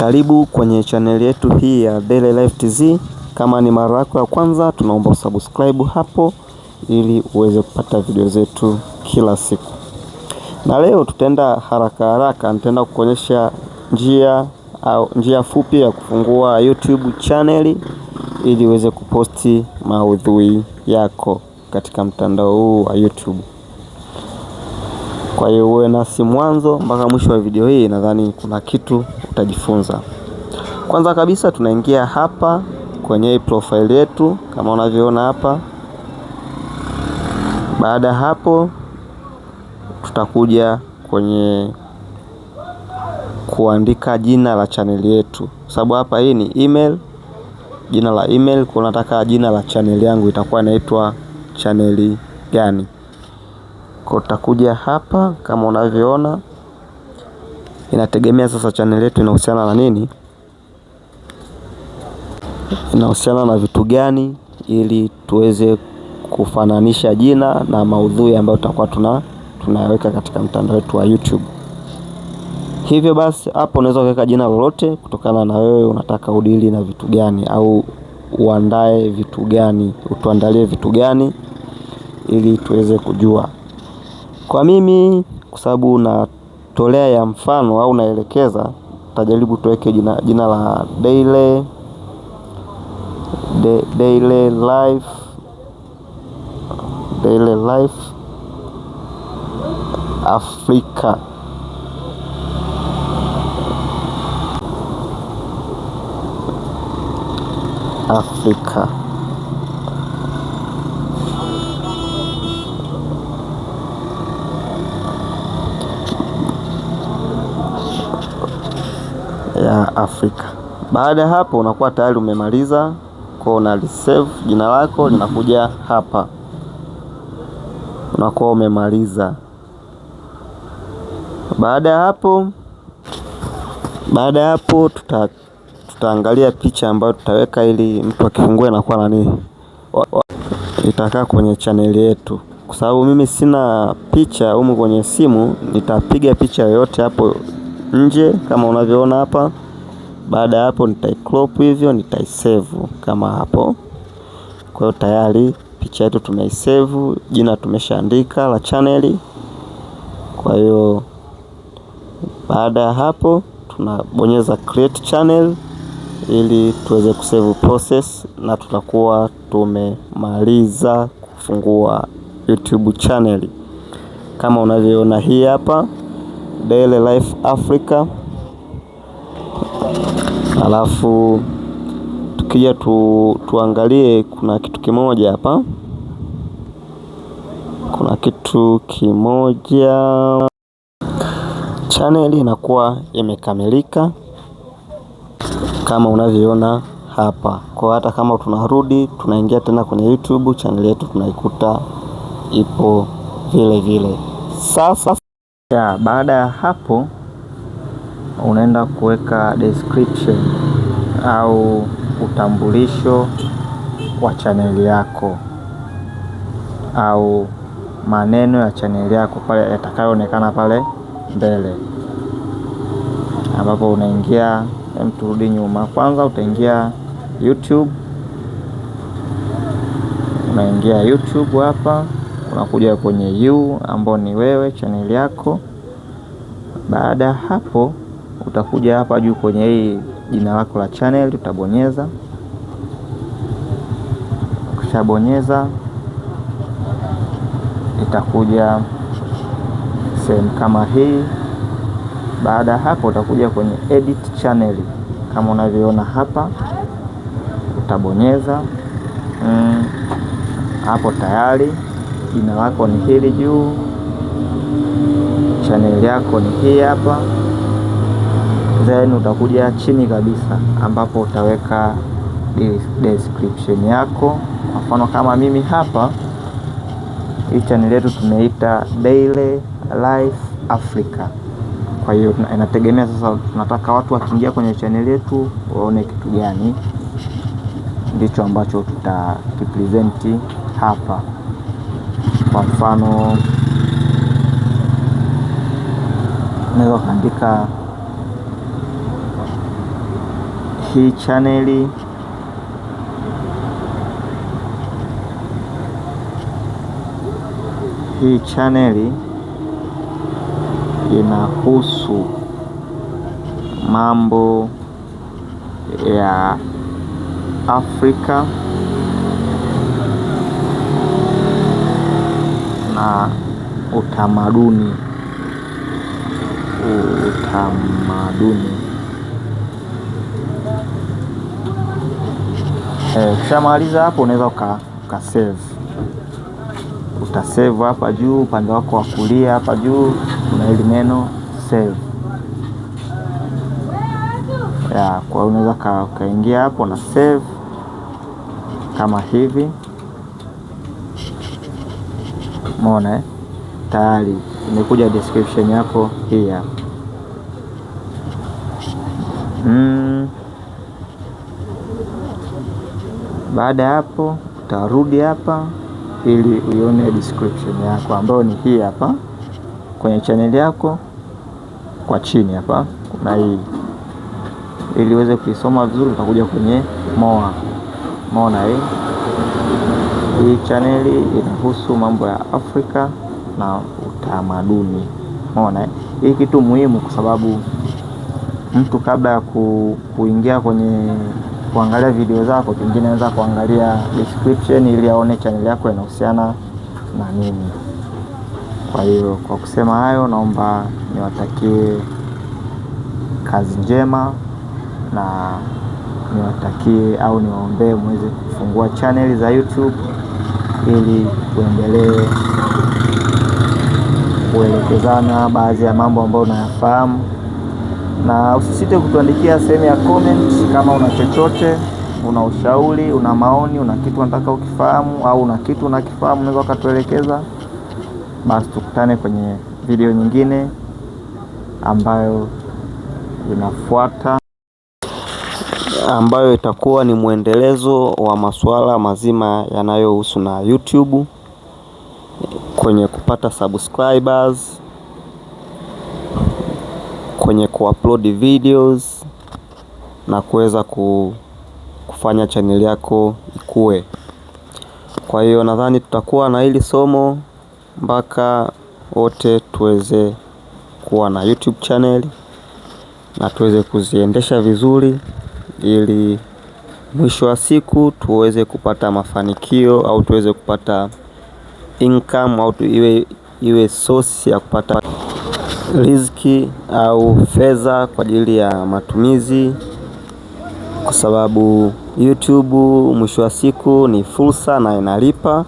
Karibu kwenye channel yetu hii ya Daily Life TZ. Kama ni mara yako ya kwanza, tunaomba usubscribe hapo ili uweze kupata video zetu kila siku. Na leo tutaenda haraka, nitaenda kukuonyesha njia fupi ya kufungua YouTube channel ili uweze kuposti maudhui yako katika mtandao huu wa YouTube. Kwa hiyo uwe nasi mwanzo mpaka mwisho wa video hii, nadhani kuna kitu utajifunza. Kwanza kabisa tunaingia hapa kwenye profile yetu kama unavyoona hapa. Baada hapo tutakuja kwenye kuandika jina la channel yetu, sababu hapa hii ni email, jina la email. Kwa nataka jina la channel yangu itakuwa inaitwa channel gani? Kwa tutakuja hapa kama unavyoona, inategemea sasa channel yetu inahusiana na nini, inahusiana na vitu gani, ili tuweze kufananisha jina na maudhui ambayo tutakuwa tunayaweka katika mtandao wetu wa YouTube. Hivyo basi hapo unaweza kuweka jina lolote kutokana na wewe unataka udili na vitu gani, au uandae vitu gani, utuandalie vitu gani ili tuweze kujua. Kwa mimi kwa sababu natolea ya mfano au naelekeza, tutajaribu tuweke jina la Daily Life Africa. Ya Afrika. Baada hapo unakuwa tayari umemaliza, kwa una save jina lako linakuja hapa, unakuwa umemaliza. Baada hapo tutaangalia picha ambayo tutaweka ili mtu akifungua inakuwa nani, itakaa kwenye channel yetu. Kwa sababu mimi sina picha humu kwenye simu, nitapiga picha yoyote hapo nje kama unavyoona hapa. Baada hapo nitaicrop hivyo, nitaisave kama hapo. Kwa hiyo tayari picha yetu tumeisave, jina tumeshaandika la channel. Kwa hiyo baada ya hapo tunabonyeza create channel ili tuweze kusave process, na tutakuwa tumemaliza kufungua YouTube channel kama unavyoona hii hapa, Daily Life Africa. Alafu tukija tuangalie, kuna kitu kimoja hapa, channel inakuwa imekamilika kama unavyoona hapa. Kwa hata kama tunarudi tunaingia tena kwenye YouTube channel yetu tunaikuta ipo vile vile. Sasa baada ya hapo unaenda kuweka description au utambulisho wa channel yako au maneno ya channel yako pale yatakayoonekana pale mbele, ambapo unaingia, turudi nyuma kwanza, utaingia YouTube. Unaingia YouTube hapa, unakuja kwenye ambao ni wewe, channel yako. Baada hapo utakuja hapa juu kwenye hii jina lako la channel, utabonyeza. Ukishabonyeza itakuja sehemu kama hii. Baada hapo utakuja kwenye edit channel kama unavyoona hapa, utabonyeza. Hapo tayari jina lako ni hili juu, channel yako ni hii hapa. Then utakuja chini kabisa ambapo utaweka description yako. Kwa mfano kama mimi hapa, hii channel yetu tumeita Daily Life Africa. Kwa hiyo inategemea sasa tunataka watu wakiingia kwenye channel yetu waone kitu gani, ndicho ambacho tutakipresenti hapa. Kwa mfano unaweza kuandika Hii chaneli inahusu mambo ya Afrika na utamaduni. Ukishamaliza hapo unaweza uka save. Utasave hapa juu upande wako wa kulia, hapa juu kuna hili neno save. Kwa unaweza ukaingia hapo na save kama hivi. Umeona tayari imekuja description yako hii hapa. Baada ya hapo utarudi hapa ili uione description yako ambayo ni hii hapa kwenye channel yako. Kwa chini hapa kuna hii, ili uweze kuisoma vizuri utakuja kwenye more. Umeona hii channel inahusu mambo ya Afrika na utamaduni. Umeona hii kitu muhimu, kwa sababu mtu kabla ya kuingia kwenye kuangalia video zako, pengine anaweza kuangalia description ili aone channel yako inahusiana na nini. Kwa hiyo kwa kusema hayo, naomba niwatakie kazi njema na niwatakie au niwaombee muweze kufungua channel za YouTube ili tuendelee kuelekezana baadhi ya mambo ambayo unayafahamu. Na usisite kutuandikia sehemu ya comment kama una chochote, una ushauri, una maoni, una kitu unataka ukifahamu au una kitu unakifahamu unaweza ukatuelekeza. Basi tukutane kwenye video nyingine ambayo inafuata, ambayo itakuwa ni mwendelezo wa masuala mazima yanayohusu na YouTube, kwenye kupata subscribers, kwenye kuupload videos na kuweza kufanya channel yako ikue. Kwa hiyo nadhani tutakuwa na hili somo mpaka wote tuweze kuwa na YouTube channel na tuweze kuziendesha vizuri, ili mwisho wa siku tuweze kupata mafanikio au tuweze kupata income au iwe source ya kupata riziki au fedha kwa ajili ya matumizi, kwa sababu YouTube mwisho wa siku ni fursa na inalipa.